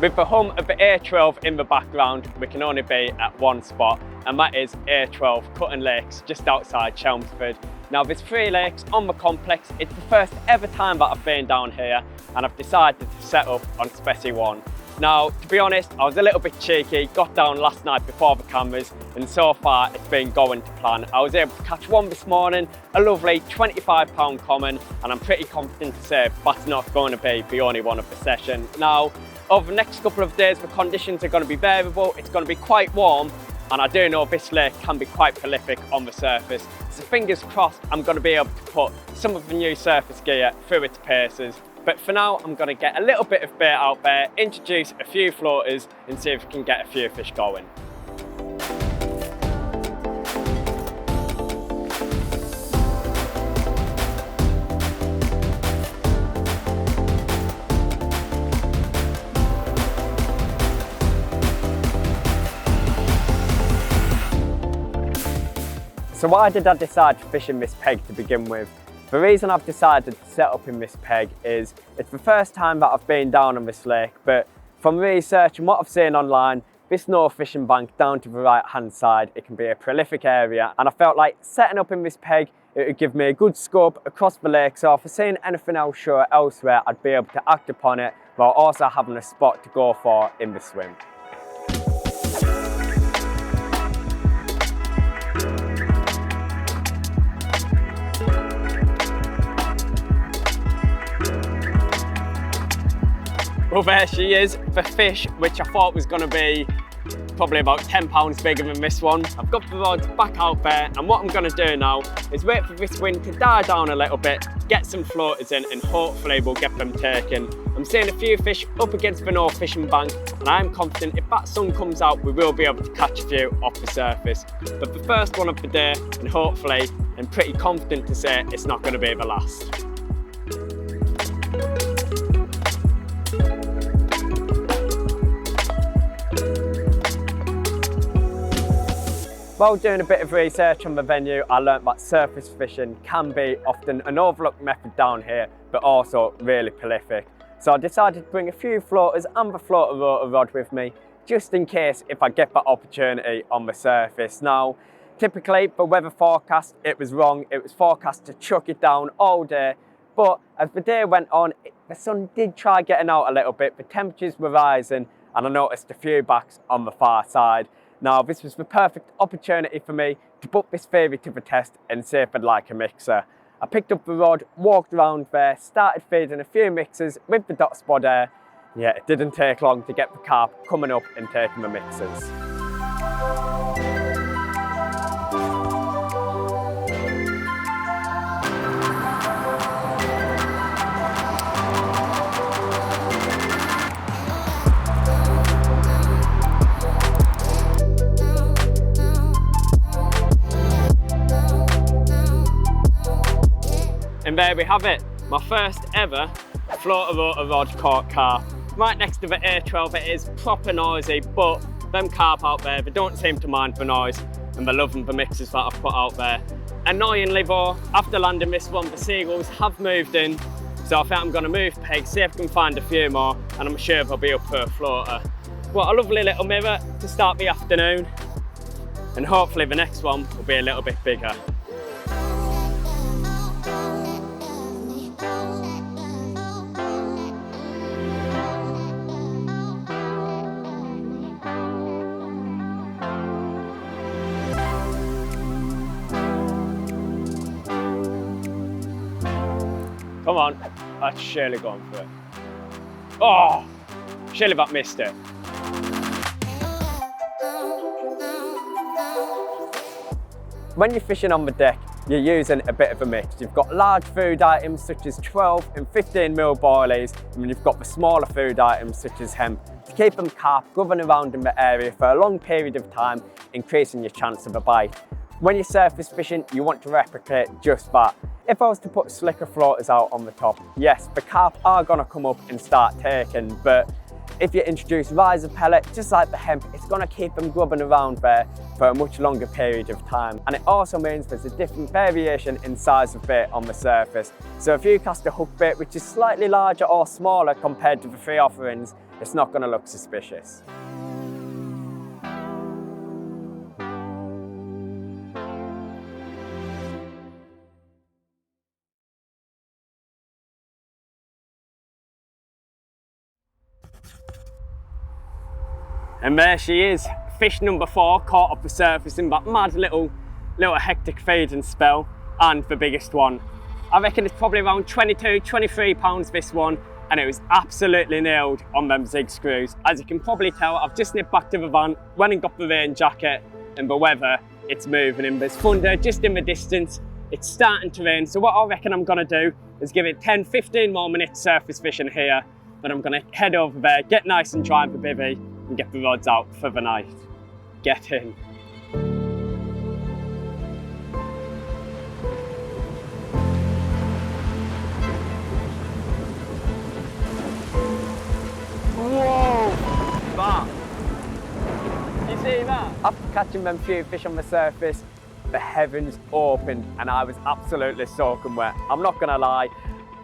With the hum of the A12 in the background, we can only be at one spot, and that is A12 Cuton Lakes, just outside Chelmsford. Now there's 3 lakes on the complex. It's the first ever time that I've been down here, and I've decided to set up on Specie 1. Now, to be honest, I was a little bit cheeky, got down last night before the cameras, and so far it's been going to plan. I was able to catch one this morning, a lovely £25 common, and I'm pretty confident to say that's not going to be the only one of the session. Now, over the next couple of days, the conditions are going to be variable. It's going to be quite warm, and I do know this lake can be quite prolific on the surface. So fingers crossed, I'm going to be able to put some of the new surface gear through its paces. But for now, I'm going to get a little bit of bait out there, introduce a few floaters, and see if we can get a few fish going. So why did I decide to fish in this peg to begin with? The reason I've decided to set up in this peg is it's the first time that I've been down on this lake, but from research and what I've seen online, this north fishing bank down to the right hand side, it can be a prolific area, and I felt like setting up in this peg, it would give me a good scope across the lake, so if I seen anything else shore elsewhere, I'd be able to act upon it while also having a spot to go for in the swim. Well, there she is, the fish, which I thought was going to be probably about 10 pounds bigger than this one. I've got the rod back out there, and what I'm going to do now is wait for this wind to die down a little bit, get some floaters in, and hopefully we'll get them taken. I'm seeing a few fish up against the north fishing bank, and I'm confident if that sun comes out, we will be able to catch a few off the surface. But the first one of the day, and hopefully, I'm pretty confident to say it's not going to be the last. While doing a bit of research on the venue, I learnt that surface fishing can be often an overlooked method down here, but also really prolific. So I decided to bring a few floaters and the floater rotor rod with me, just in case if I get that opportunity on the surface. Now, typically the weather forecast, it was wrong. It was forecast to chuck it down all day, but as the day went on, the sun did try getting out a little bit, the temperatures were rising, and I noticed a few backs on the far side. Now, this was the perfect opportunity for me to put this theory to the test and see if I'd like a mixer. I picked up the rod, walked around there, started feeding a few mixers with the dot spot air. Yeah, it didn't take long to get the carp coming up and taking the mixers. And there we have it, my first ever floater rotor rod caught carp. Right next to the A12, it is proper noisy, but them carp out there, they don't seem to mind the noise, and they're loving the mixes that I've put out there. Annoyingly though, after landing this one, the seagulls have moved in, so I think I'm going to move pegs, see if I can find a few more, and I'm sure they'll be up for a floater. What a lovely little mirror to start the afternoon, and hopefully the next one will be a little bit bigger. Come on, that's surely gone for it. Oh, surely that missed it. When you're fishing on the deck, you're using a bit of a mix. You've got large food items such as 12 and 15 mil boilies, and then you've got the smaller food items such as hemp to keep them carp governing around in the area for a long period of time, increasing your chance of a bite. When you're surface fishing, you want to replicate just that. If I was to put slicker floaters out on the top, yes, the carp are going to come up and start taking, but if you introduce riser pellet, just like the hemp, it's going to keep them grubbing around there for a much longer period of time. And it also means there's a different variation in size of bait on the surface. So if you cast a hook bait which is slightly larger or smaller compared to the three offerings, it's not going to look suspicious. And there she is, fish number 4, caught up the surface in that mad little hectic feeding spell, and the biggest one. I reckon it's probably around 22, 23 pounds this one, and it was absolutely nailed on them zig screws. As you can probably tell, I've just nipped back to the van, went and got the rain jacket, and the weather, it's moving and there's thunder just in the distance. It's starting to rain, so what I reckon I'm gonna do is give it 10, 15 more minutes surface fishing here, then I'm gonna head over there, get nice and dry with the bivvy, and get the rods out for the night. Get in. Whoa! That! You see that? After catching them few fish on the surface, the heavens opened and I was absolutely soaking wet. I'm not gonna lie,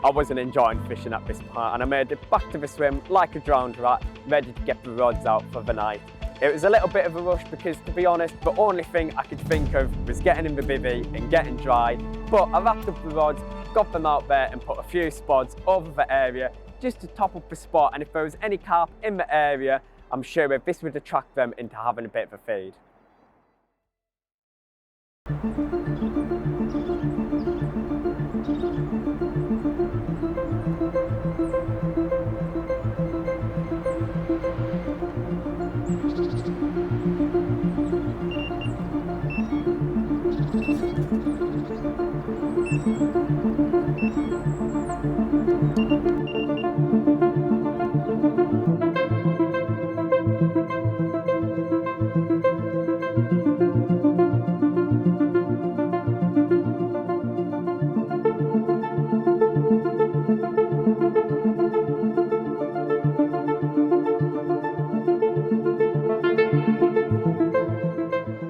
I wasn't enjoying fishing at this point, and I made it back to the swim like a drowned rat, ready to get the rods out for the night. It was a little bit of a rush because, to be honest, the only thing I could think of was getting in the bivvy and getting dry. But I wrapped up the rods, got them out there and put a few spods over the area just to top up the spot, and if there was any carp in the area, I'm sure this would attract them into having a bit of a feed.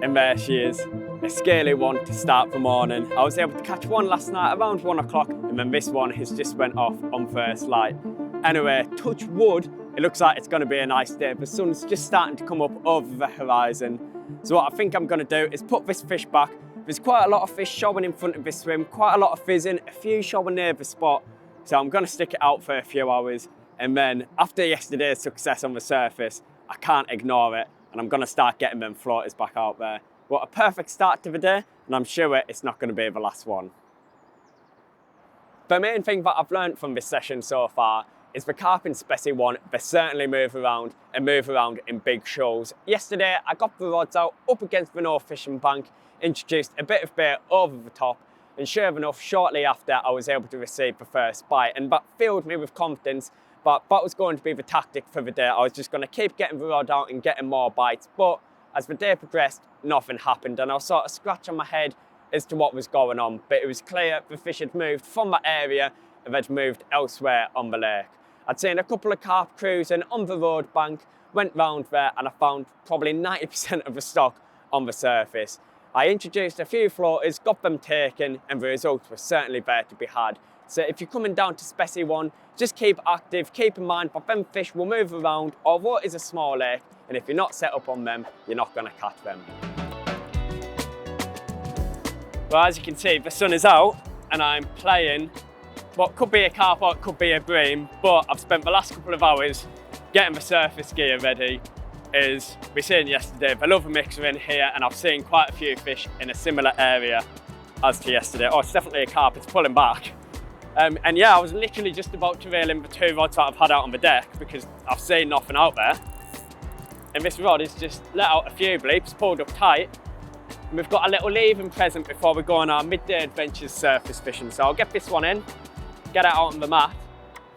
And there she is, a scaly one to start the morning. I was able to catch one last night around 1 o'clock, and then this one has just went off on first light. Anyway, touch wood, it looks like it's going to be a nice day. The sun's just starting to come up over the horizon. So what I think I'm going to do is put this fish back. There's quite a lot of fish showing in front of this swim, quite a lot of fizzing, a few showing near the spot. So I'm going to stick it out for a few hours, and then after yesterday's success on the surface, I can't ignore it, and I'm going to start getting them floaters back out there. What a perfect start to the day, and I'm sure it's not going to be the last one. The main thing that I've learned from this session so far is the carp in Specie 1, they certainly move around in big shoals. Yesterday, I got the rods out up against the North Fishing Bank, introduced a bit of bait over the top, and sure enough, shortly after, I was able to receive the first bite, and that filled me with confidence. But that was going to be the tactic for the day. I was just going to keep getting the rod out and getting more bites. But as the day progressed, nothing happened, and I was sort of scratching my head as to what was going on. But it was clear the fish had moved from that area and they'd moved elsewhere on the lake. I'd seen a couple of carp cruising on the road bank, went round there, and I found probably 90% of the stock on the surface. I introduced a few floaters, got them taken, and the results were certainly there to be had. So if you're coming down to Specie 1, just keep active, keep in mind that them fish will move around, although it is a small lake, and if you're not set up on them, you're not going to catch them. Well, as you can see, the sun is out, and I'm playing what could be a carp or it could be a bream, but I've spent the last couple of hours getting the surface gear ready. As we seen yesterday, the love mixer in here, and I've seen quite a few fish in a similar area as to yesterday. Oh, it's definitely a carp, it's pulling back. And yeah, I was literally just about to reel in the 2 rods that I've had out on the deck because I've seen nothing out there. And this rod is just let out a few bleeps, pulled up tight. And we've got a little leaving present before we go on our midday adventures surface fishing. So I'll get this one in, get it out on the mat,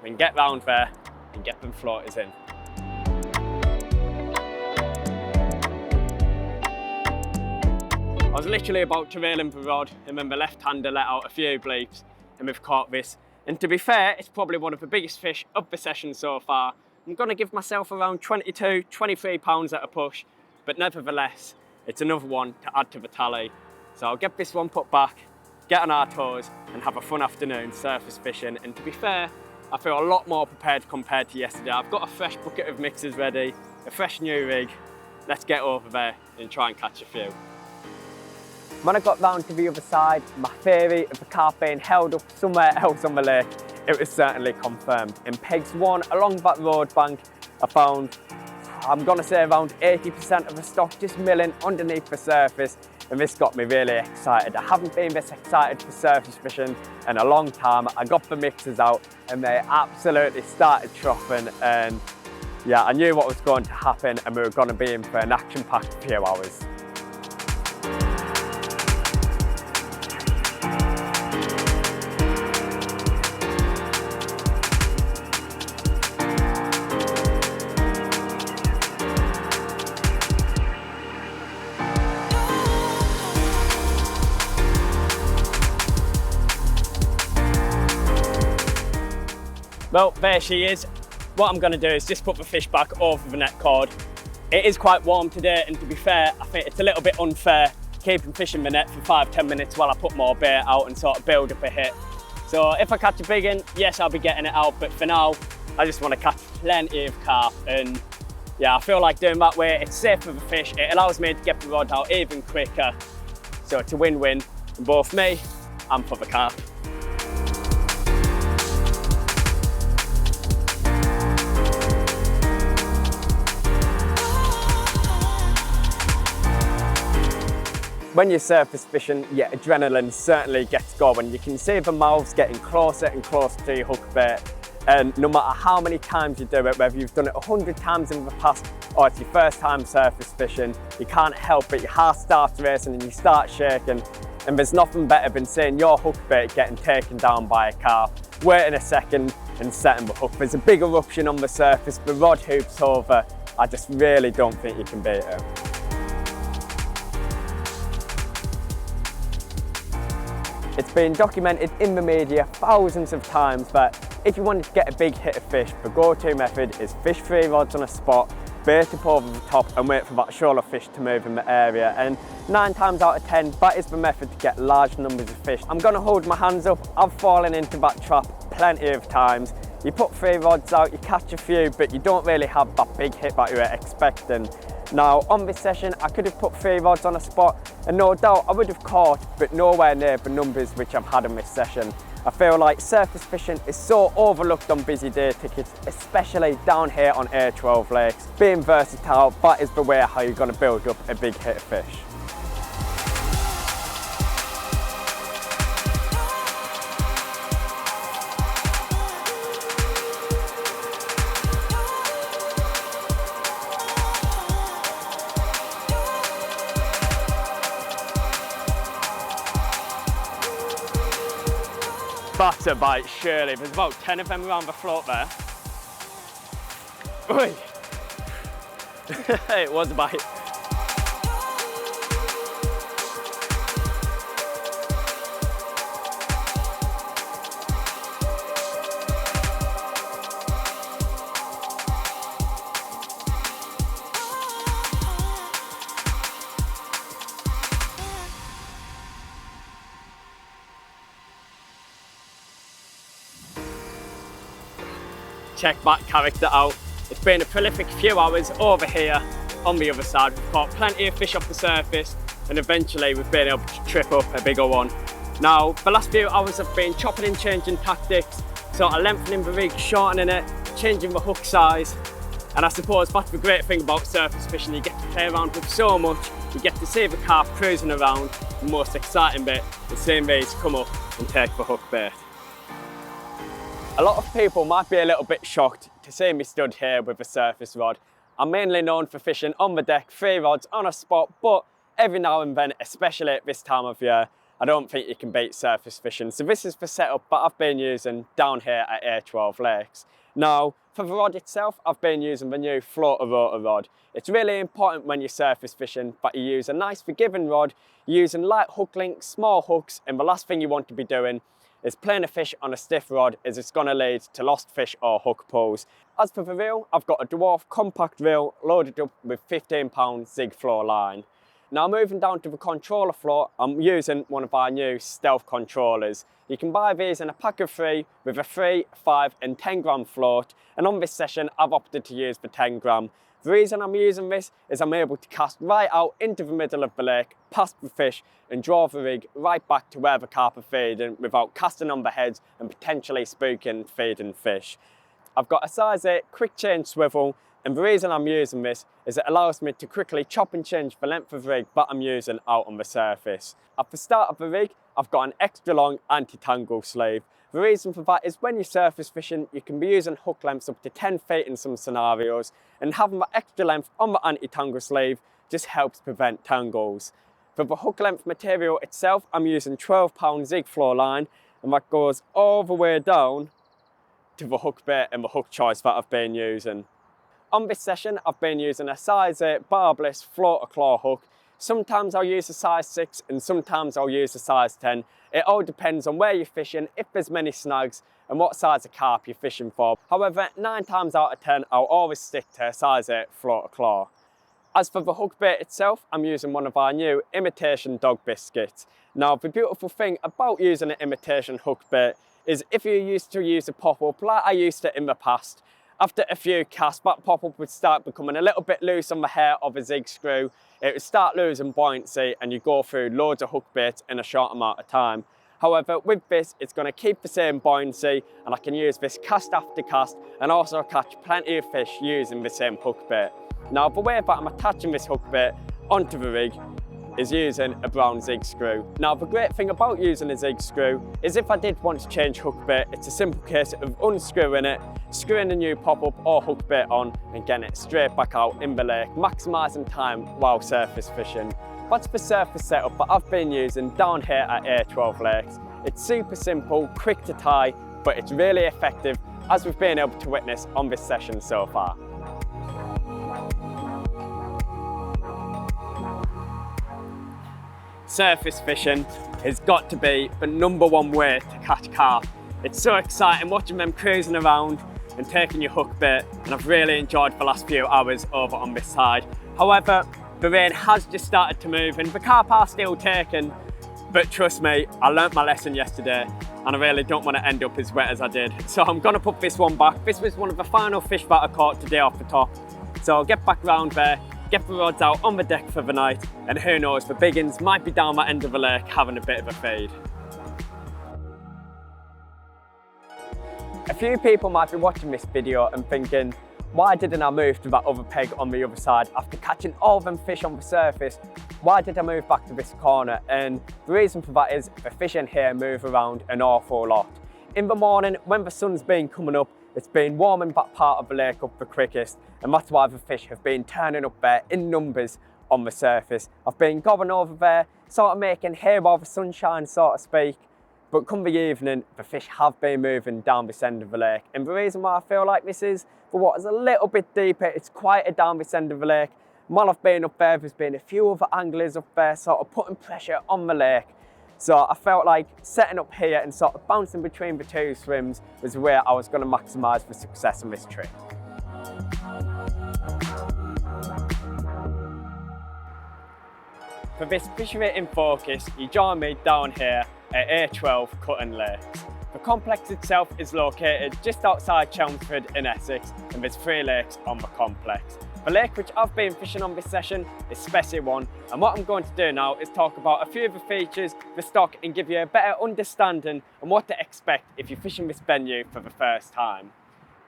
and get round there and get them floaters in. I was literally about to reel in the rod, and then the left-hander let out a few bleeps, and we've caught this. And to be fair, it's probably one of the biggest fish of the session so far. I'm going to give myself around 22, 23 pounds at a push, but nevertheless, it's another one to add to the tally. So I'll get this one put back, get on our toes, and have a fun afternoon surface fishing. And to be fair, I feel a lot more prepared compared to yesterday. I've got a fresh bucket of mixers ready, a fresh new rig. Let's get over there and try and catch a few. When I got round to the other side, my theory of the carp being held up somewhere else on the lake, it was certainly confirmed. In pegs 1 along that road bank, I found, I'm gonna say around 80% of the stock just milling underneath the surface, and this got me really excited. I haven't been this excited for surface fishing in a long time. I got the mixers out and they absolutely started troughing, and yeah, I knew what was going to happen and we were going to be in for an action-packed few hours. Well, there she is. What I'm going to do is just put the fish back over the net cord. It is quite warm today, and to be fair, I think it's a little bit unfair keeping fish in the net for 5-10 minutes while I put more bait out and sort of build up a hit. So if I catch a big one, yes, I'll be getting it out, but for now, I just want to catch plenty of carp, and yeah, I feel like doing that way, it's safe for the fish, it allows me to get the rod out even quicker. So it's a win-win for both me and for the carp. When you're surface fishing, your adrenaline certainly gets going. You can see the mouths getting closer and closer to your hook bait. And no matter how many times you do it, whether you've done it 100 times in the past or it's your first time surface fishing, you can't help it. Your heart starts racing and you start shaking. And there's nothing better than seeing your hook bait getting taken down by a carp, waiting a second and setting the hook. There's a big eruption on the surface, the rod hoops over. I just really don't think you can beat it. It's been documented in the media thousands of times that if you wanted to get a big hit of fish, the go-to method is fish 3 rods on a spot, bait up over the top and wait for that shoal of fish to move in the area. And 9 times out of 10, that is the method to get large numbers of fish. I'm gonna hold my hands up, I've fallen into that trap plenty of times. You put 3 rods out, you catch a few, but you don't really have that big hit that you were expecting. Now, on this session, I could have put 3 rods on a spot, and no doubt I would have caught, but nowhere near the numbers which I've had in this session. I feel like surface fishing is so overlooked on busy day tickets, especially down here on A12 Lakes. Being versatile, that is the way how you're going to build up a big hit of fish. That's a bite, surely. There's about 10 of them around the float there. Oi. It was a bite. Check that character out. It's been a prolific few hours over here on the other side. We've caught plenty of fish off the surface and eventually we've been able to trip up a bigger one. Now, the last few hours I've been chopping and changing tactics, sort of lengthening the rig, shortening it, changing the hook size. And I suppose that's the great thing about surface fishing. You get to play around with so much, you get to see the carp cruising around. The most exciting bit is seeing these come up and take the hook bait. A lot of people might be a little bit shocked to see me stood here with a surface rod. I'm mainly known for fishing on the deck, 3 rods on a spot, but every now and then, especially at this time of year, I don't think you can beat surface fishing. So this is the setup that I've been using down here at A12 Lakes. Now, for the rod itself, I've been using the new floater rotor rod. It's really important when you're surface fishing that you use a nice forgiving rod, you're using light hook links, small hooks, and the last thing you want to be doing is playing a fish on a stiff rod, as it's going to lead to lost fish or hook pulls. As for the reel, I've got a dwarf compact reel loaded up with 15-pound zig flow line. Now moving down to the controller floor, I'm using one of our new stealth controllers. You can buy these in a pack of 3 with a 3, 5 and 10 gram float, and on this session I've opted to use the 10 gram. The reason I'm using this is I'm able to cast right out into the middle of the lake, past the fish, and draw the rig right back to where the carp are feeding without casting on the heads and potentially spooking feeding fish. I've got a size 8 quick change swivel, and the reason I'm using this is it allows me to quickly chop and change the length of rig that I'm using out on the surface. At the start of the rig, I've got an extra long anti-tangle sleeve. The reason for that is when you're surface fishing, you can be using hook lengths up to 10 feet in some scenarios, and having that extra length on the anti-tangle sleeve just helps prevent tangles. For the hook length material itself, I'm using 12-pound zig floor line, and that goes all the way down to the hook bait and the hook choice that I've been using. On this session, I've been using a size 8 barbless floater claw hook. Sometimes I'll use a size 6 and sometimes I'll use a size 10. It all depends on where you're fishing, if there's many snags, and what size of carp you're fishing for. However, 9 times out of 10, I'll always stick to a size 8 floater claw. As for the hook bait itself, I'm using one of our new imitation dog biscuits. Now, the beautiful thing about using an imitation hook bait is if you used to use a pop-up like I used to in the past, after a few casts, that pop-up would start becoming a little bit loose on the hair of a zig screw. It would start losing buoyancy and you go through loads of hook baits in a short amount of time. However, with this, it's going to keep the same buoyancy, and I can use this cast after cast and also catch plenty of fish using the same hook bait. Now, the way that I'm attaching this hook bait onto the rig is using a brown zig screw. Now, the great thing about using a zig screw is if I did want to change hook bait, it's a simple case of unscrewing it, screwing a new pop-up or hook bait on and getting it straight back out in the lake, maximising time while surface fishing. That's the surface setup that I've been using down here at A12 Lakes. It's super simple, quick to tie, but it's really effective, as we've been able to witness on this session so far. Surface fishing has got to be the #1 way to catch carp. It's so exciting watching them cruising around and taking your hook bait, and I've really enjoyed the last few hours over on this side. However, the rain has just started to move and the carp are still taken, but trust me, I learnt my lesson yesterday and I really don't want to end up as wet as I did. So I'm going to put this one back. This was one of the final fish that I caught today off the top. So I'll get back round there, get the rods out on the deck for the night, and who knows, the big uns might be down that end of the lake having a bit of a feed. A few people might be watching this video and thinking, why didn't I move to that other peg on the other side after catching all them fish on the surface? Why did I move back to this corner? And the reason for that is the fish in here move around an awful lot. In the morning, when the sun's been coming up, it's been warming that part of the lake up the quickest, and that's why the fish have been turning up there in numbers on the surface. I've been going over there, sort of making hay while the sunshine, so to speak, but come the evening, the fish have been moving down this end of the lake. And the reason why I feel like this is, the water's a little bit deeper, it's quieter down this end of the lake. And while I've been up there, there's been a few other anglers up there sort of putting pressure on the lake. So I felt like setting up here and sort of bouncing between the two swims was where I was going to maximise the success of this trip. For this Fishery in Focus, you join me down here at A12 Cuton Lakes. The complex itself is located just outside Chelmsford in Essex, and there's 3 lakes on the complex. The lake which I've been fishing on this session is Fishery 1, and what I'm going to do now is talk about a few of the features, the stock, and give you a better understanding on what to expect if you're fishing this venue for the first time.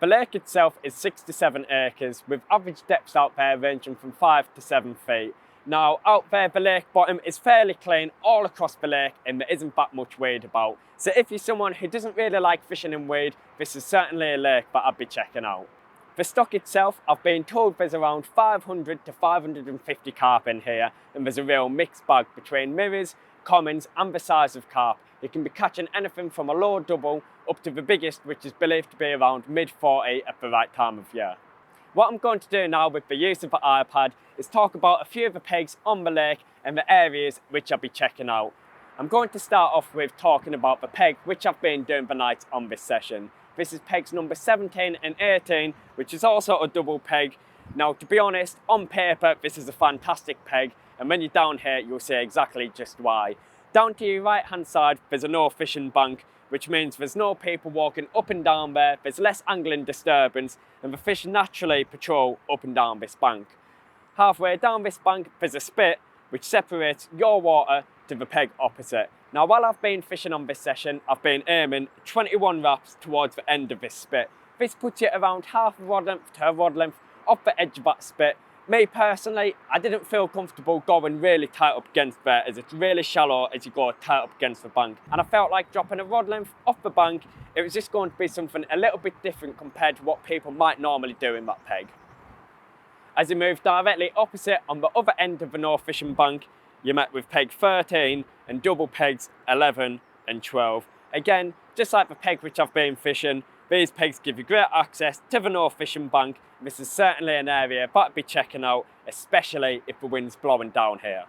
The lake itself is 6 to 7 acres, with average depths out there ranging from 5 to 7 feet. Now, out there, the lake bottom is fairly clean all across the lake, and there isn't that much weed about. So if you're someone who doesn't really like fishing in weed, this is certainly a lake that I'd be checking out. The stock itself, I've been told there's around 500 to 550 carp in here, and there's a real mixed bag between mirrors, commons, and the size of carp. You can be catching anything from a low double up to the biggest, which is believed to be around mid-40 at the right time of year. What I'm going to do now with the use of the iPad is talk about a few of the pegs on the lake and the areas which I'll be checking out. I'm going to start off with talking about the peg which I've been doing the night on this session. This is pegs number 17 and 18, which is also a double peg. Now, to be honest, on paper, this is a fantastic peg. and when you're down here you'll see exactly just why. Down to your right hand side there's a no fishing bank, which means there's no people walking up and down there, there's less angling disturbance, and the fish naturally patrol up and down this bank. Halfway down this bank there's a spit which separates your water to the peg opposite. Now while I've been fishing on this session, I've been aiming 21 wraps towards the end of this spit. This puts you around half a rod length to a rod length off the edge of that spit. Me personally, I didn't feel comfortable going really tight up against there, as it's really shallow as you go tight up against the bank. And I felt like dropping a rod length off the bank, it was just going to be something a little bit different compared to what people might normally do in that peg. As you move directly opposite on the other end of the no fishing bank, you're met with peg 13 and double pegs 11 and 12. Again, just like the peg which I've been fishing, these pegs give you great access to the no fishing bank. This is certainly an area that I'd be checking out, especially if the wind's blowing down here.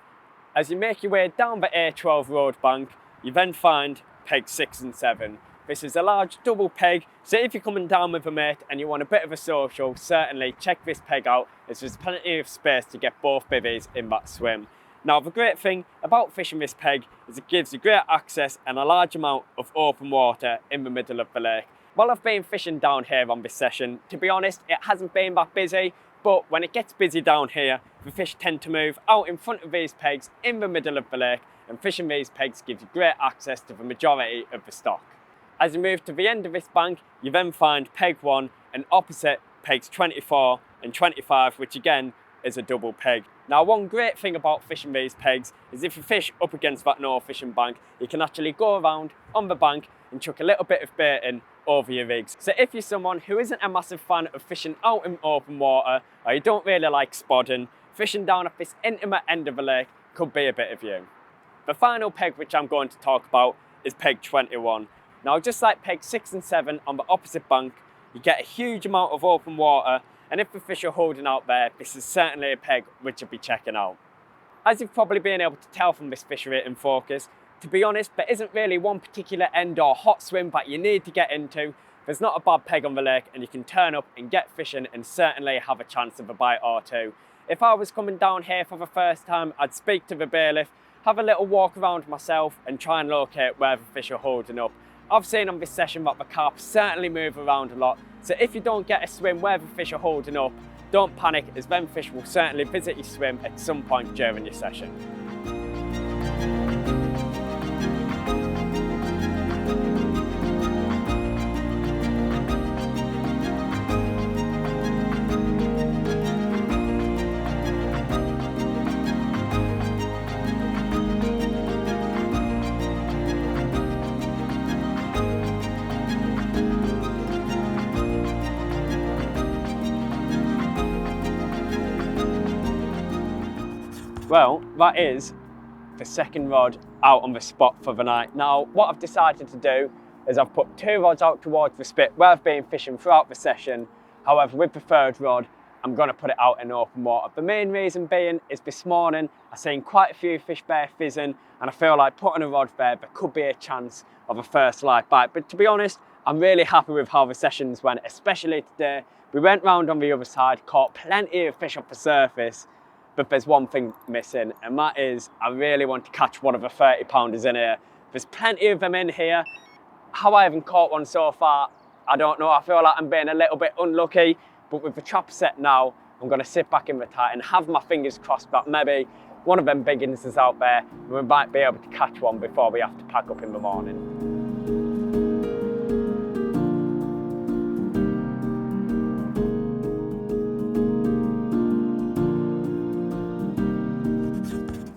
As you make your way down the A12 road bank, you then find peg 6 and 7. This is a large double peg, so if you're coming down with a mate and you want a bit of a social, certainly check this peg out, as there's plenty of space to get both bivvies in that swim. Now the great thing about fishing this peg is it gives you great access and a large amount of open water in the middle of the lake. While I've been fishing down here on this session, to be honest, it hasn't been that busy, but when it gets busy down here, the fish tend to move out in front of these pegs in the middle of the lake, and fishing these pegs gives you great access to the majority of the stock. As you move to the end of this bank, you then find peg 1 and opposite pegs 24 and 25, which again is a double peg. Now one great thing about fishing these pegs is if you fish up against that no fishing bank, you can actually go around on the bank and chuck a little bit of bait in over your rigs. So if you're someone who isn't a massive fan of fishing out in open water, or you don't really like spodding, fishing down at this intimate end of the lake could be a bit of you. The final peg which I'm going to talk about is peg 21. Now just like peg 6 and 7 on the opposite bank, you get a huge amount of open water, and if the fish are holding out there, this is certainly a peg which you'll be checking out. As you've probably been able to tell from this fishery in focus, to be honest, there isn't really one particular end or hot swim that you need to get into. There's not a bad peg on the lake and you can turn up and get fishing and certainly have a chance of a bite or two. If I was coming down here for the first time, I'd speak to the bailiff, have a little walk around myself and try and locate where the fish are holding up. I've seen on this session that the carp certainly move around a lot, so if you don't get a swim where the fish are holding up, don't panic, as them fish will certainly visit your swim at some point during your session. Well, that is the second rod out on the spot for the night. Now, what I've decided to do is I've put 2 rods out towards the spit where I've been fishing throughout the session. However, with the third rod, I'm going to put it out in open water. The main reason being is this morning I've seen quite a few fish there fizzing, and I feel like putting a rod there could be a chance of a first live bite. But to be honest, I'm really happy with how the sessions went, especially today. We went round on the other side, caught plenty of fish off the surface, but there's one thing missing, and that is I really want to catch one of the 30-pounders in here. There's plenty of them in here. How I haven't caught one so far, I don't know. I feel like I'm being a little bit unlucky, but with the trap set now, I'm going to sit back in the tight and have my fingers crossed that maybe one of them big uns is out there and we might be able to catch one before we have to pack up in the morning.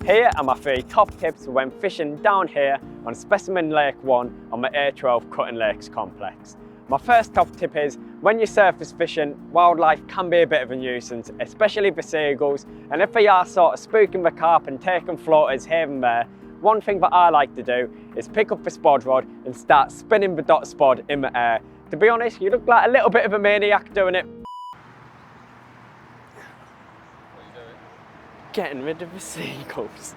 Here are my 3 top tips for when fishing down here on Specimen Lake 1 on the A12 Cuton Lakes complex. My first top tip is, when you're surface fishing, wildlife can be a bit of a nuisance, especially the seagulls, and if they are sort of spooking the carp and taking floaters here and there, one thing that I like to do is pick up the spod rod and start spinning the dot spod in the air. To be honest, you look like a little bit of a maniac doing it. Getting rid of the seagulls.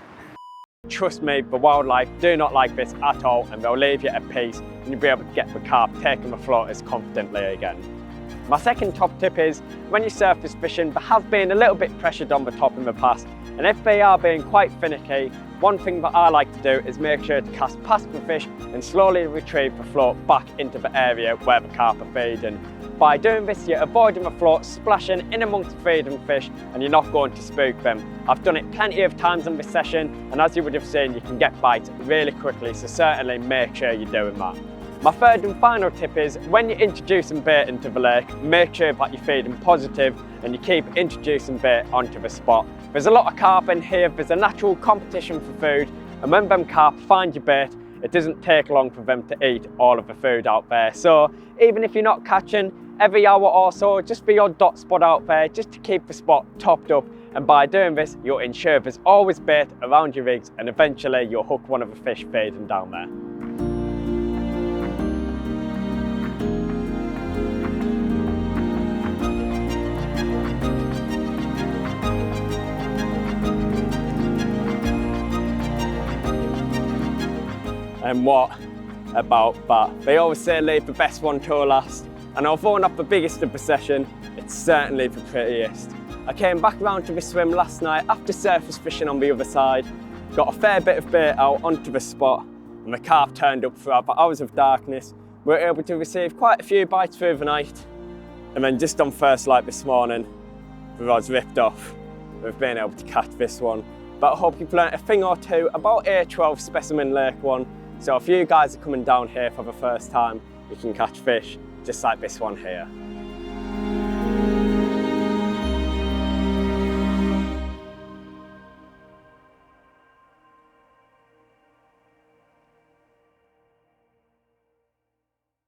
Trust me, the wildlife do not like this at all, and they'll leave you at peace and you'll be able to get the carp taking the floaters confidently again. My second top tip is, when you're surface fishing, there have been a little bit pressured on the top in the past, And if they are being quite finicky, one thing that I like to do is make sure to cast past the fish and slowly retrieve the float back into the area where the carp are feeding. By doing this, you're avoiding the float splashing in amongst feeding fish and you're not going to spook them. I've done it plenty of times in this session, and as you would have seen, you can get bites really quickly, so certainly make sure you're doing that. My third and final tip is, when you're introducing bait into the lake, make sure that you're feeding positive and you keep introducing bait onto the spot. There's a lot of carp in here, there's a natural competition for food, and when them carp find your bait, it doesn't take long for them to eat all of the food out there. So even if you're not catching, every hour or so, just the odd dot spot out there, just to keep the spot topped up. And by doing this, you'll ensure there's always bait around your rigs, and eventually you'll hook one of the fish feeding down there. And what about that? They always say leave the best one to last, and although not the biggest of the session, it's certainly the prettiest. I came back around to the swim last night after surface fishing on the other side, got a fair bit of bait out onto the spot, and the carp turned up throughout the hours of darkness. We were able to receive quite a few bites through the night, and then just on first light this morning, the rod's ripped off. We've been able to catch this one, but I hope you've learnt a thing or two about A12 Specimen Lake 1. So if you guys are coming down here for the first time, you can catch fish just like this one here.